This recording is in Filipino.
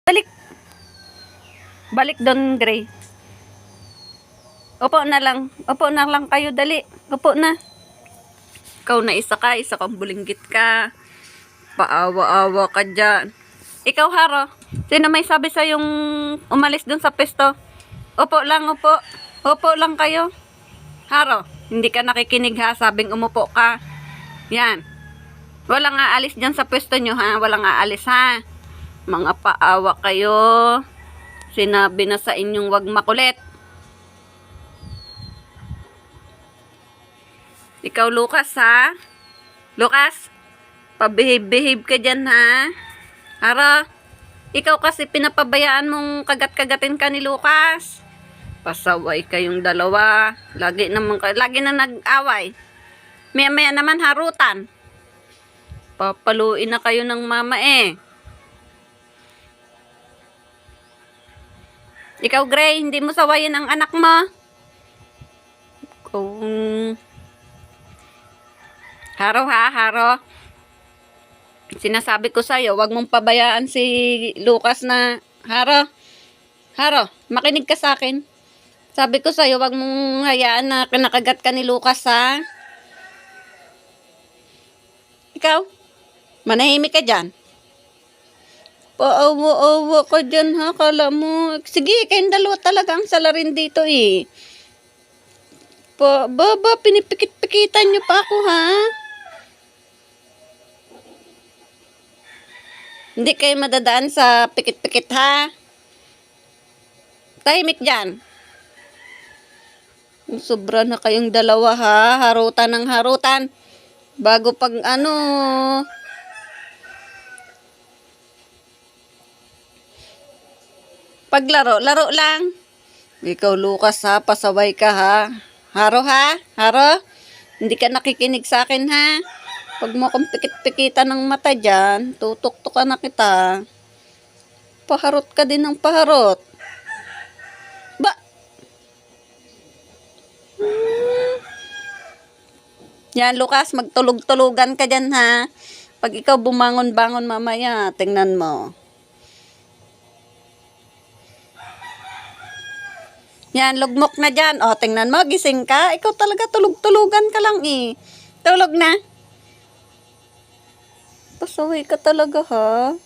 Balik. Balik doon, Gray. Upo na lang. Upo na lang kayo, dali. Upo na. Ikaw na isa kang bulinggit ka. Paawa-awa ka dyan. Ikaw, Haro. Sino may sabi sa yung umalis dun sa pesto? Upo lang, upo. Upo lang kayo. Haro, hindi ka nakikinig ha. Sabing umupo ka. Yan. Walang aalis dyan sa pwesto nyo ha. Walang aalis ha. Mga paawa kayo. Sinabi na sa inyong wag makulit. Ikaw, Lucas, ha? Lucas, pabehave-behave ka dyan, ha? Haro, ikaw kasi pinapabayaan mong kagat-kagatin ka ni Lucas. Pasaway kayong dalawa. Lagi na nag-away. Maya-maya naman harutan. Papaluin na kayo ng mama eh. Ikaw, Gray, hindi mo sawayin ang anak mo. Kung Haro ha, Haro. Sinasabi ko sa'yo, wag mong pabayaan si Lucas na Haro. Haro, makinig ka sa akin. Sabi ko sa'yo, wag mong hayaan na kinakagat ka ni Lucas ha. Ikaw, manahimik ka dyan. Paawa-awa ka dyan ha, kala mo. Sige, kayong dalawa talaga ang salarin dito eh. Baba, pinipikit-pikitan nyo pa ako ha. Hindi kayo madadaan sa pikit-pikit ha. Tahimik dyan. Sobra na kayong dalawa ha. Harutan ng harutan. Bago pag paglaro, laro lang. Ikaw, Lucas ha, pasaway ka ha. Haro ha? Haro? Hindi ka nakikinig sa akin ha? Pag mo akong pikit-pikitan ng mata dyan, tutok-tukan na kita. Paharot ka din ng paharot. Ba? Yan, Lucas, magtulog-tulugan ka dyan ha. Pag ikaw bumangon-bangon mamaya, tingnan mo. Yan, lugmok na dyan. O, tingnan mo, gising ka. Ikaw talaga tulog-tulugan ka lang eh. Tulog na. Pasaway ka talaga ha.